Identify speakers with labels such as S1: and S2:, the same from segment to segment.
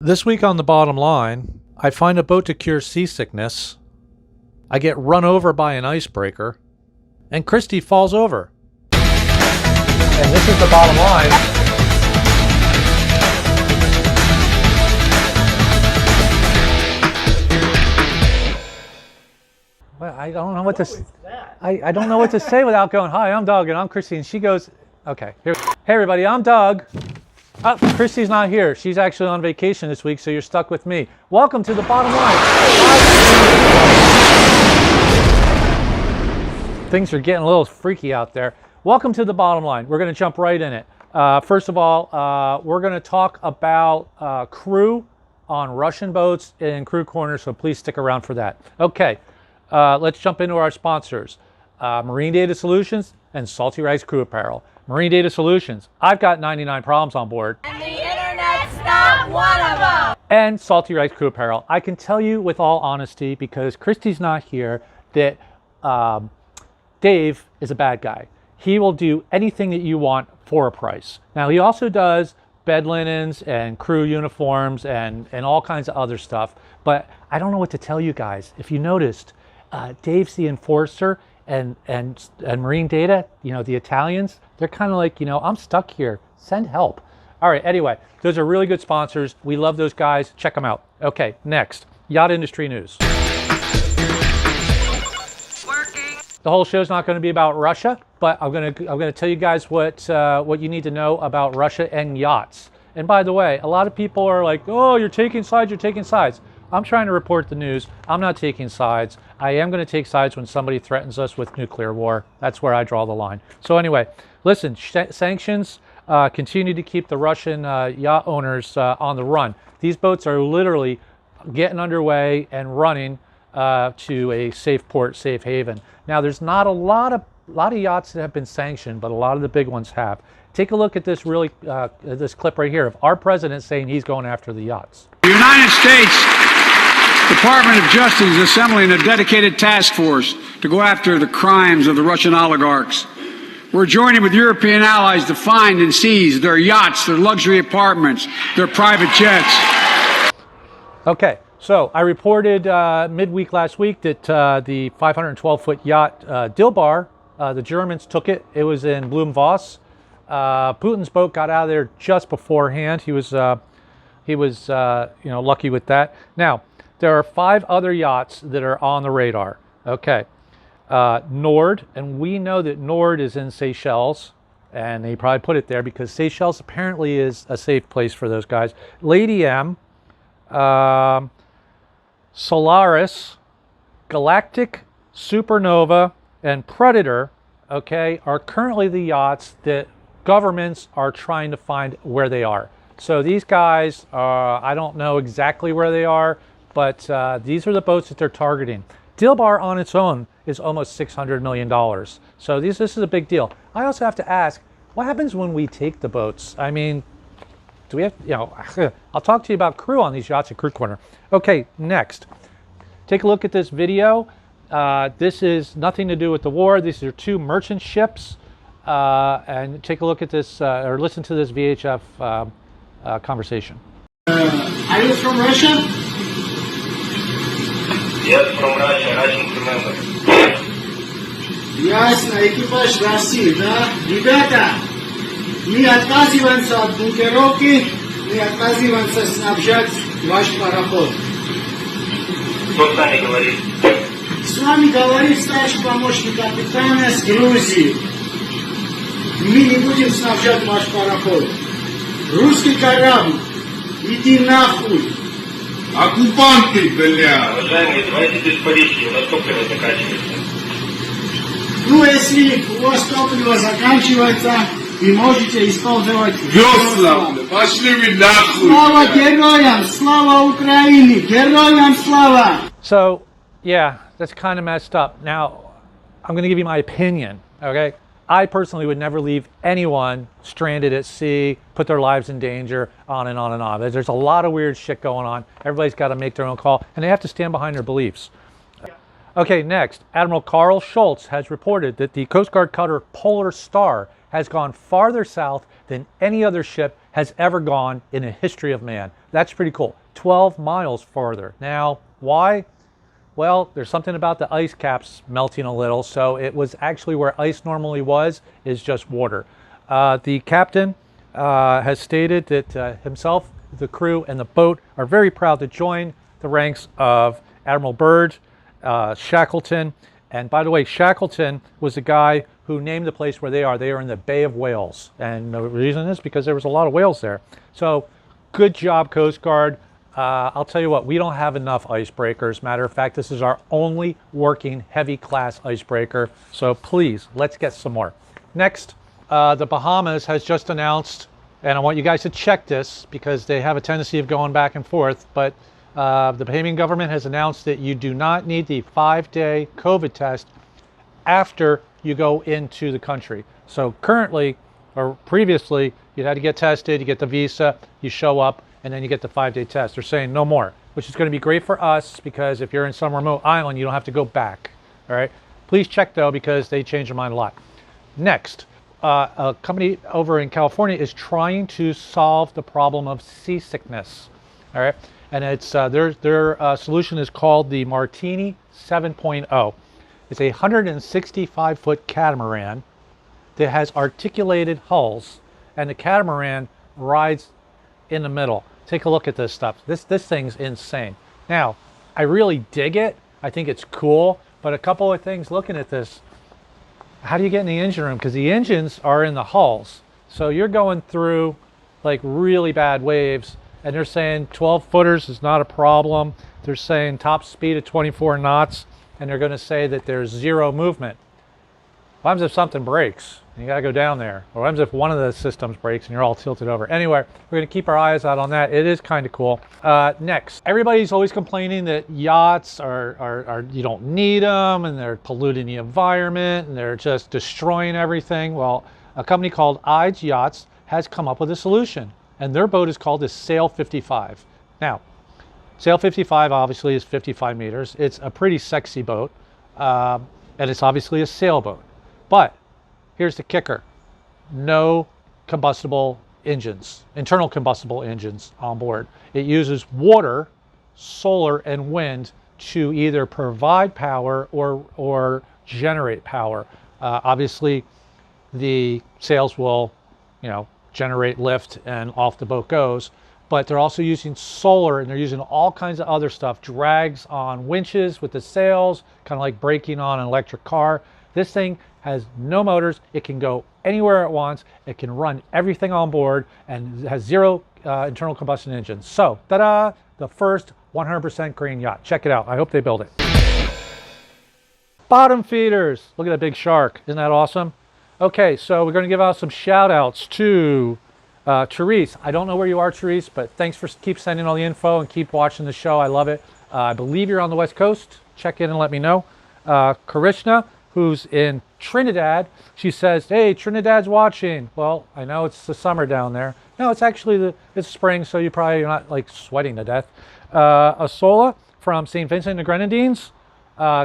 S1: This week on The Bottom Line, I find a boat to cure seasickness, I get run over by an icebreaker, and Christy falls over. And this is The Bottom Line. Well, I don't know what to say. I don't know what to say without going, "Hi, I'm Doug, and I'm Christy," and she goes, "Okay, here. Hey everybody, I'm Doug." Oh, Christy's not here. She's actually on vacation this week, so you're stuck with me. Welcome to The Bottom Line. Things are getting a little freaky out there. Welcome to The Bottom Line. We're going to jump right in it. First of all, we're going to talk about crew on Russian boats in Crew Corner, so please stick around for that. Okay, let's jump into our sponsors. Marine Data Solutions and Saltee Rice Crew Apparel. Marine Data Solutions, I've got 99 problems on board.
S2: And the internet's not one of them.
S1: And Saltee Rice Crew Apparel. I can tell you with all honesty, because Christy's not here, that Dave is a bad guy. He will do anything that you want for a price. Now, he also does bed linens and crew uniforms and all kinds of other stuff. But I don't know what to tell you guys. If you noticed, Dave's the enforcer, and Marine Data, you know, the Italians, they're kind of like, you know, I'm stuck here, send help. All right, anyway, those are really good sponsors. We love those guys. Check them out. Okay, next, yacht industry news.
S2: Working.
S1: The whole show's not going to be about Russia, but I'm going to tell you guys what you need to know about Russia and yachts. And by the way, a lot of people are like, "Oh, you're taking sides, you're taking sides." I'm trying to report the news. I'm not taking sides. I am going to take sides when somebody threatens us with nuclear war. That's where I draw the line. So anyway, listen, sanctions continue to keep the Russian yacht owners on the run. These boats are literally getting underway and running to a safe port, safe haven. Now, there's not a lot of yachts that have been sanctioned, but a lot of the big ones have. Take a look at this this clip right here of our president saying he's going after the yachts.
S3: The United States Department of Justice is assembling a dedicated task force to go after the crimes of the Russian oligarchs. We're joining with European allies to find and seize their yachts, their luxury apartments, their private jets.
S1: Okay, so I reported midweek last week that the 512-foot yacht Dilbar, the Germans took it. It was in Blumvoss. Putin's boat got out of there just beforehand. He was you know, lucky with that. Now, there are 5 other yachts that are on the radar. Okay, Nord, and we know that Nord is in Seychelles, and they probably put it there because Seychelles apparently is a safe place for those guys. Lady M, Solaris, Galactic, Supernova, and Predator, okay, are currently the yachts that governments are trying to find where they are. So these guys, I don't know exactly where they are, but these are the boats that they're targeting. Dilbar on its own is almost $600 million. So this is a big deal. I also have to ask, what happens when we take the boats? I mean, do we have, you know, I'll talk to you about crew on these yachts at Crew Corner. Okay, next. Take a look at this video. This is nothing to do with the war. These are 2 merchant ships. And take a look at this, or listen to this VHF conversation.
S4: Are you from Russia?
S5: Yes, from Russia, Russian member.
S4: Ясно, экипаж России, да? Ребята, мы отказываемся от бункеровки, мы отказываемся снабжать ваш пароход.
S5: Кто с нами говорит?
S4: С вами говорит старший помощник капитана с Грузии. Мы не будем снабжать ваш пароход. Русский корабль, иди нахуй.
S6: Оккупанты, бля!
S5: Уважаемые, давайте без политики, у нас топливо заканчивается.
S4: Ну, если у вас топливо заканчивается, вы можете использовать
S6: Весла, бля! Пошли вы нахуй!
S4: Слава героям! Слава Украине! Героям слава!
S1: So, yeah, that's kind of messed up. Now, I'm going to give you my opinion, okay? I personally would never leave anyone stranded at sea, put their lives in danger, on and on and on. There's a lot of weird shit going on. Everybody's got to make their own call, and they have to stand behind their beliefs. Okay, next, Admiral Carl Schultz has reported that the Coast Guard cutter Polar Star has gone farther south than any other ship has ever gone in the history of man. That's pretty cool. 12 miles farther. Now, why? Well, there's something about the ice caps melting a little, so it was actually where ice normally was, is just water. The captain has stated that himself, the crew, and the boat are very proud to join the ranks of Admiral Byrd, Shackleton, and by the way, Shackleton was the guy who named the place where they are. They are in the Bay of Whales, and the reason is because there was a lot of whales there. So, good job, Coast Guard. I'll tell you what, we don't have enough icebreakers. Matter of fact, this is our only working heavy class icebreaker. So please, let's get some more. Next, the Bahamas has just announced, and I want you guys to check this because they have a tendency of going back and forth, but the Bahamian government has announced that you do not need the 5-day COVID test after you go into the country. So currently, or previously, you had to get tested, you get the visa, you show up, and then you get the 5-day test. They're saying no more, which is going to be great for us because if you're in some remote island, you don't have to go back. All right. Please check though because they change their mind a lot. Next, a company over in California is trying to solve the problem of seasickness. All right, and it's their solution is called the Martini 7.0. It's a 165-foot catamaran that has articulated hulls, and the catamaran rides in the middle. Take a look at this stuff. This thing's insane. Now, I really dig it. I think it's cool, but a couple of things looking at this. How do you get in the engine room? Because the engines are in the hulls. So you're going through like really bad waves, and they're saying 12 footers is not a problem. They're saying top speed of 24 knots, and they're going to say that there's zero movement. What happens if something breaks? You got to go down there. Or what happens if one of the systems breaks and you're all tilted over? Anyway, we're going to keep our eyes out on that. It is kind of cool. Next, everybody's always complaining that yachts are you don't need them and they're polluting the environment and they're just destroying everything. Well, a company called Yachts has come up with a solution, and their boat is called the Sail 55. Now, Sail 55 obviously is 55 meters. It's a pretty sexy boat, and it's obviously a sailboat. But here's the kicker. No combustible engines, internal combustible engines on board. It uses water, solar, and wind to either provide power or generate power. Obviously, the sails will, generate lift and off the boat goes. But they're also using solar, and they're using all kinds of other stuff. Drags on winches with the sails, kind of like braking on an electric car. This thing has no motors. It can go anywhere it wants. It can run everything on board, and it has zero internal combustion engines. So, ta-da! The first 100% green yacht. Check it out. I hope they build it. Bottom feeders. Look at that big shark. Isn't that awesome? Okay, so we're going to give out some shout outs to Therese. I don't know where you are, Therese, but thanks for keep sending all the info and keep watching the show. I love it. I believe you're on the West Coast. Check in and let me know. Karishna, who's in Trinidad, she says, hey, Trinidad's watching. Well, I know it's the summer down there. No, it's actually it's spring, so you're probably not like sweating to death. Asola from St. Vincent and the Grenadines,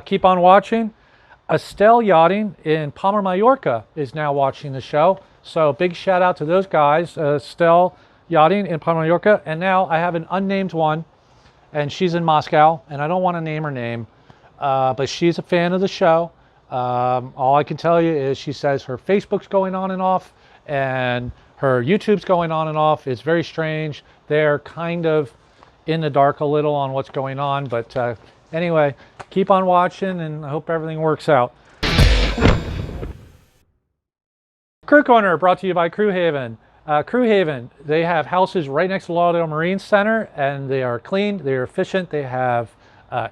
S1: keep on watching. Estelle Yachting in Palma, Mallorca is now watching the show. So big shout out to those guys, Estelle Yachting in Palma, Mallorca. And now I have an unnamed one, and she's in Moscow, and I don't want to name her name, but she's a fan of the show. All I can tell you is she says her Facebook's going on and off, and her YouTube's going on and off. It's very strange. They're kind of in the dark a little on what's going on, but anyway, keep on watching, and I hope everything works out. Crew Corner brought to you by Crew Haven. Crew Haven, they have houses right next to Lauderdale Marine Center, and they are clean, they're efficient, they have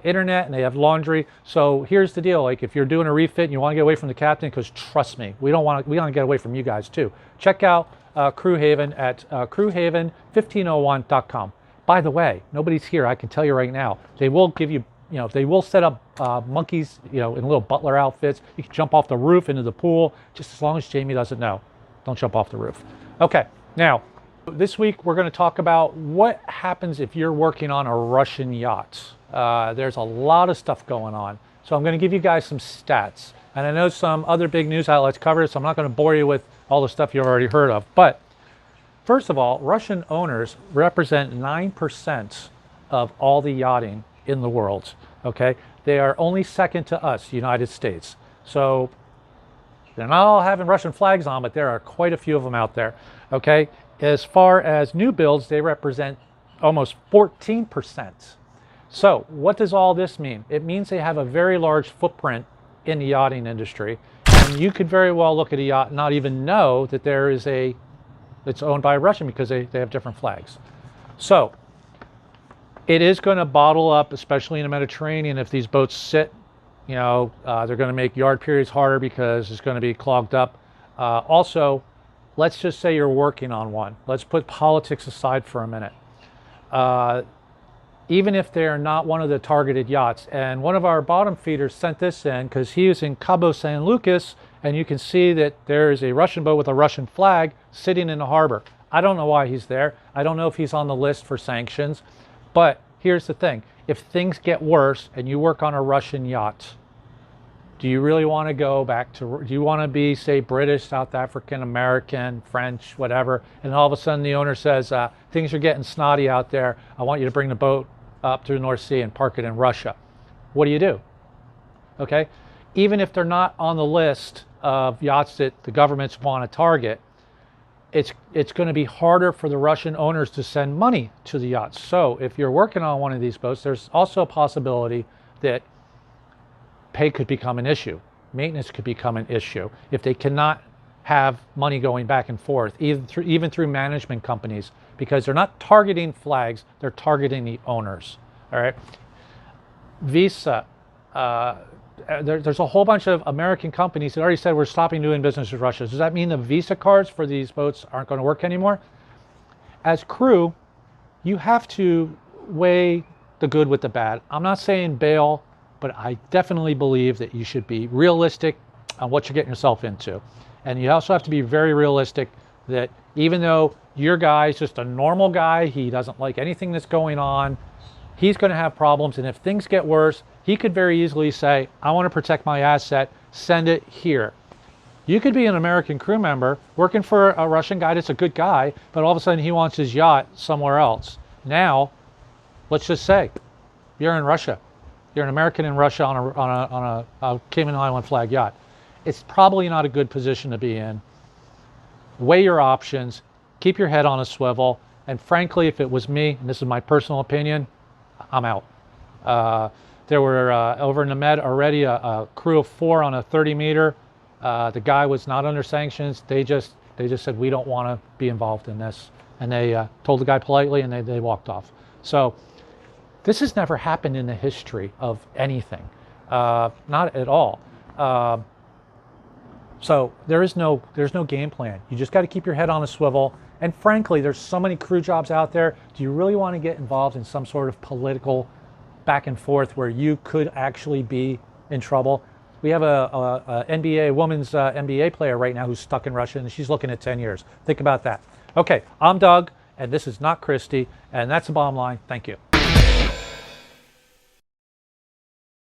S1: internet, and they have laundry. So here's the deal, like if you're doing a refit and you want to get away from the captain, because trust me, we want to get away from you guys too. Check out Crew Haven at crewhaven1501.com. By the way, nobody's here, I can tell you right now, they will give you, they will set up monkeys, in little butler outfits. You can jump off the roof into the pool, just as long as Jamie doesn't know. Don't jump off the roof. Okay, now, this week we're going to talk about what happens if you're working on a Russian yacht. There's a lot of stuff going on. So I'm going to give you guys some stats. And I know some other big news outlets cover it, so I'm not going to bore you with all the stuff you've already heard of. But First of all, Russian owners represent 9% of all the yachting in the world. Okay, they are only second to us, United States. So they're not all having Russian flags on, but there are quite a few of them out there. Okay, as far as new builds, they represent almost 14%. So what does all this mean? It means they have a very large footprint in the yachting industry. And you could very well look at a yacht and not even know that there is it's owned by a Russian because they have different flags. So it is going to bottle up, especially in the Mediterranean, if these boats sit. You know, they're going to make yard periods harder because it's going to be clogged up. Also, let's just say you're working on one. Let's put politics aside for a minute. Even if they're not one of the targeted yachts, and one of our bottom feeders sent this in because he is in Cabo San Lucas, and you can see that there is a Russian boat with a Russian flag sitting in the harbor. I don't know why he's there. I don't know if he's on the list for sanctions. But here's the thing. If things get worse and you work on a Russian yacht, do you really want to go back to, do you want to be, say, British, South African, American, French, whatever, and all of a sudden the owner says, things are getting snotty out there. I want you to bring the boat up to the North Sea and park it in Russia. What do you do? Okay? Even if they're not on the list of yachts that the governments want to target, it's going to be harder for the Russian owners to send money to the yachts. So if you're working on one of these boats, there's also a possibility that pay could become an issue. Maintenance could become an issue if they cannot have money going back and forth, even through management companies, because they're not targeting flags, they're targeting the owners. All right. Visa, there's a whole bunch of American companies that already said we're stopping doing business with Russia. Does that mean the Visa cards for these boats aren't going to work anymore? As crew, you have to weigh the good with the bad. I'm not saying bail, but I definitely believe that you should be realistic on what you're getting yourself into. And you also have to be very realistic that even though your guy is just a normal guy, he doesn't like anything that's going on, he's going to have problems. And if things get worse, he could very easily say, I want to protect my asset, send it here. You could be an American crew member working for a Russian guy that's a good guy, but all of a sudden he wants his yacht somewhere else. Now, let's just say, you're in Russia. You're an American in Russia on a Cayman Island flag yacht. It's probably not a good position to be in. Weigh your options, keep your head on a swivel, and frankly, if it was me, and this is my personal opinion, I'm out. There were over in the Med already a crew of 4 on a 30 meter. The guy was not under sanctions. They just said, we don't want to be involved in this. And they told the guy politely, and they walked off. So this has never happened in the history of anything. Not at all. So there's no game plan. You just got to keep your head on a swivel. And frankly, there's so many crew jobs out there. Do you really want to get involved in some sort of political back and forth where you could actually be in trouble? We have a NBA, women's NBA player right now who's stuck in Russia, and she's looking at 10 years. Think about that. Okay, I'm Doug, and this is not Christy, and that's the bottom line. Thank you.